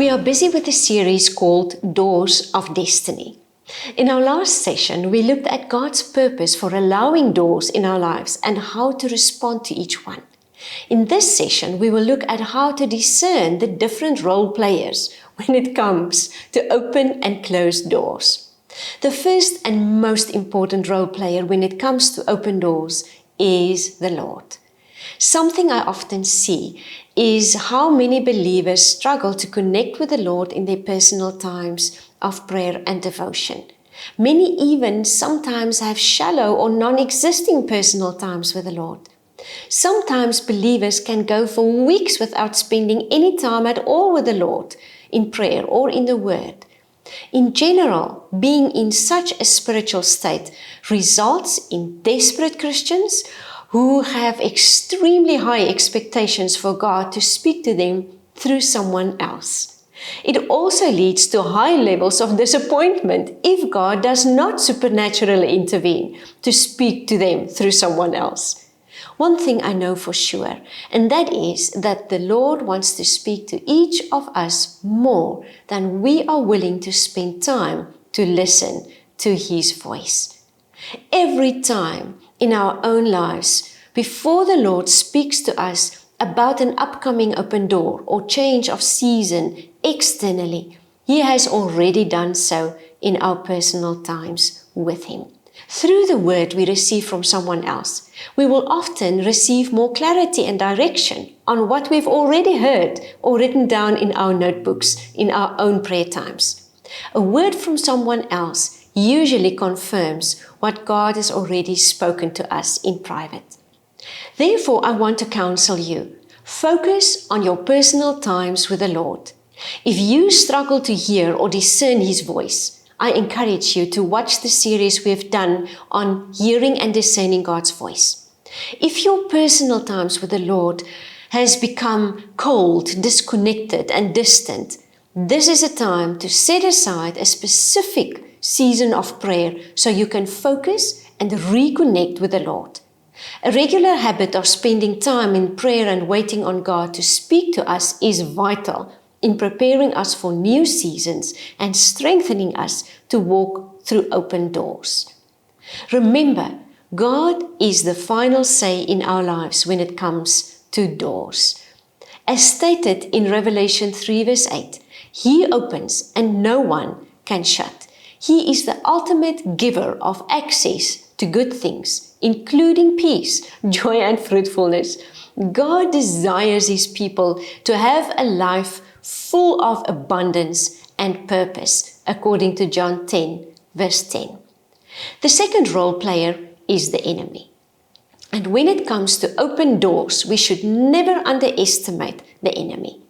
We are busy with a series called Doors of Destiny. In our last session, we looked at God's purpose for allowing doors in our lives and how to respond to each one. In this session, we will look at how to discern the different role players when it comes to open and closed doors. The first and most important role player when it comes to open doors is the Lord. Something I often see is how many believers struggle to connect with the Lord in their personal times of prayer and devotion. Many even sometimes have shallow or non-existing personal times with the Lord. Sometimes believers can go for weeks without spending any time at all with the Lord in prayer or in the Word. In general, being in such a spiritual state results in desperate Christians who have extremely high expectations for God to speak to them through someone else. It also leads to high levels of disappointment if God does not supernaturally intervene to speak to them through someone else. One thing I know for sure, and that is that the Lord wants to speak to each of us more than we are willing to spend time to listen to His voice. Every time in our own lives, before the Lord speaks to us about an upcoming open door or change of season externally, He has already done so in our personal times with Him. Through the word we receive from someone else, we will often receive more clarity and direction on what we've already heard or written down in our notebooks in our own prayer times. A word from someone else usually confirms what God has already spoken to us in private. Therefore, I want to counsel you, focus on your personal times with the Lord. If you struggle to hear or discern His voice, I encourage you to watch the series we have done on hearing and discerning God's voice. If your personal times with the Lord has become cold, disconnected, and distant, this is a time to set aside a specific season of prayer so you can focus and reconnect with the Lord. A regular habit of spending time in prayer and waiting on God to speak to us is vital in preparing us for new seasons and strengthening us to walk through open doors. Remember, God is the final say in our lives when it comes to doors. As stated in Revelation 3 verse 8, He opens and no one can shut. He is the ultimate giver of access to good things, including peace, joy, and fruitfulness. God desires His people to have a life full of abundance and purpose, according to John 10, verse 10. The second role player is the enemy. And when it comes to open doors, we should never underestimate the enemy.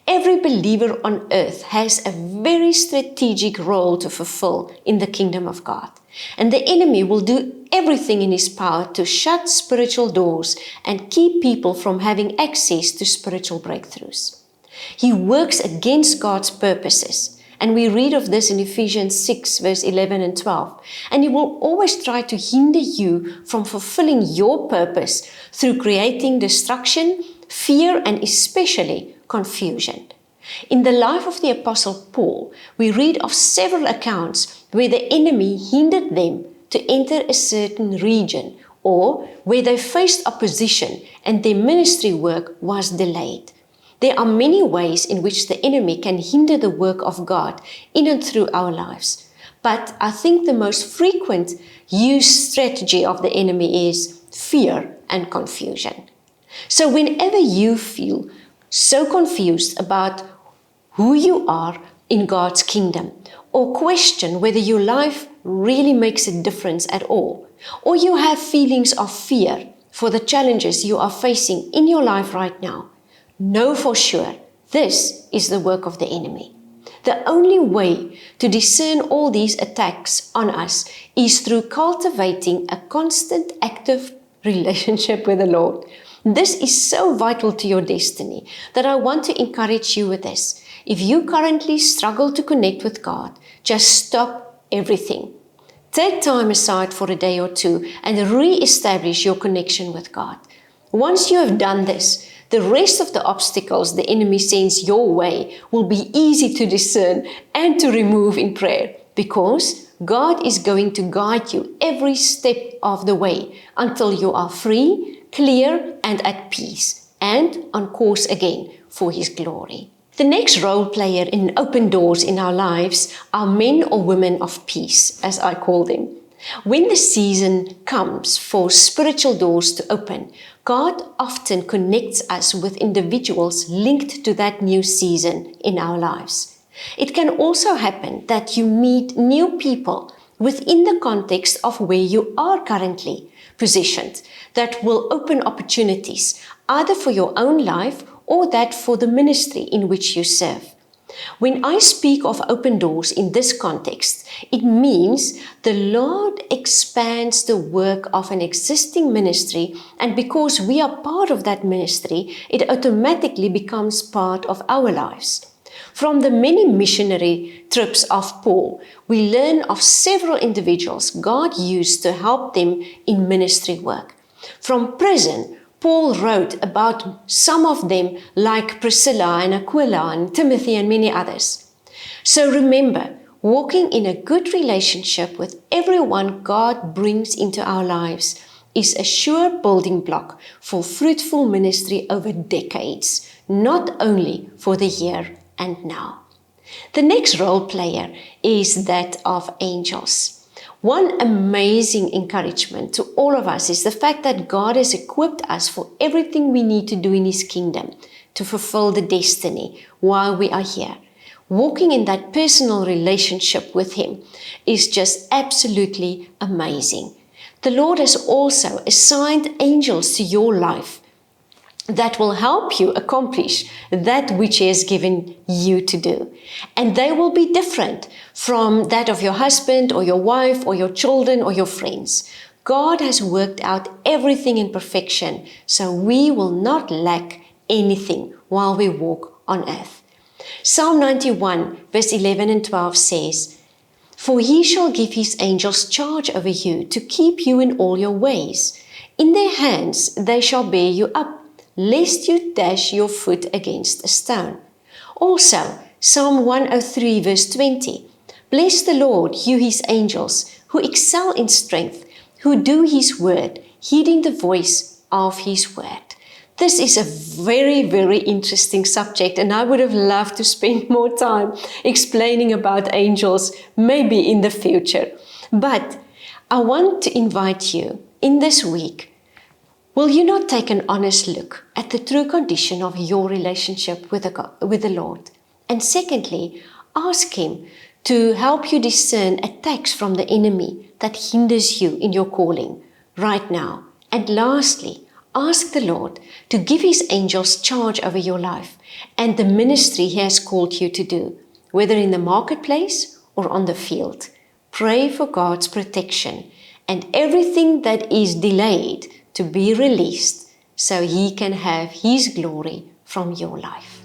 Every believer on earth has a very strategic role to fulfill in the kingdom of God. And the enemy will do everything in his power to shut spiritual doors and keep people from having access to spiritual breakthroughs. He works against God's purposes. And we read of this in Ephesians 6, verse 11 and 12. And he will always try to hinder you from fulfilling your purpose through creating destruction, fear, and especially confusion. In the life of the Apostle Paul, we read of several accounts where the enemy hindered them to enter a certain region or where they faced opposition and their ministry work was delayed. There are many ways in which the enemy can hinder the work of God in and through our lives. But I think the most frequent used strategy of the enemy is fear and confusion. So whenever you feel so confused about who you are in God's kingdom, or question whether your life really makes a difference at all, or you have feelings of fear for the challenges you are facing in your life right now, know for sure this is the work of the enemy. The only way to discern all these attacks on us is through cultivating a constant, active relationship with the Lord. This is so vital to your destiny that I want to encourage you with this. If you currently struggle to connect with God, just stop everything. Take time aside for a day or two and re-establish your connection with God. Once you have done this, The rest of the obstacles the enemy sends your way will be easy to discern and to remove in prayer, because God is going to guide you every step of the way until you are free, clear, and at peace, and on course again for His glory. The next role player in open doors in our lives are men or women of peace, as I call them. When the season comes for spiritual doors to open, God often connects us with individuals linked to that new season in our lives. It can also happen that you meet new people within the context of where you are currently positioned that will open opportunities either for your own life or that for the ministry in which you serve. When I speak of open doors in this context, it means the Lord expands the work of an existing ministry, and because we are part of that ministry, it automatically becomes part of our lives. From the many missionary trips of Paul, we learn of several individuals God used to help them in ministry work. From prison, Paul wrote about some of them, like Priscilla and Aquila and Timothy and many others. So remember, walking in a good relationship with everyone God brings into our lives is a sure building block for fruitful ministry over decades, not only for the here and now. The next role player is that of angels. One amazing encouragement to all of us is the fact that God has equipped us for everything we need to do in His kingdom to fulfill the destiny while we are here. Walking in that personal relationship with Him is just absolutely amazing. The Lord has also assigned angels to your life that will help you accomplish that which He has given you to do. And they will be different from that of your husband or your wife or your children or your friends. God has worked out everything in perfection, so we will not lack anything while we walk on earth. Psalm 91 verse 11 and 12 says, "For He shall give His angels charge over you to keep you in all your ways. In their hands they shall bear you up, lest you dash your foot against a stone." Also, Psalm 103 verse 20, "Bless the Lord, you His angels, who excel in strength, who do His word, heeding the voice of His word." This is a very, very interesting subject, and I would have loved to spend more time explaining about angels, maybe in the future. But I want to invite you in this week. Will you not take an honest look at the true condition of your relationship with the Lord? And secondly, ask Him to help you discern attacks from the enemy that hinders you in your calling right now. And lastly, ask the Lord to give His angels charge over your life and the ministry He has called you to do, whether in the marketplace or on the field. Pray for God's protection and everything that is delayed to be released so He can have His glory from your life.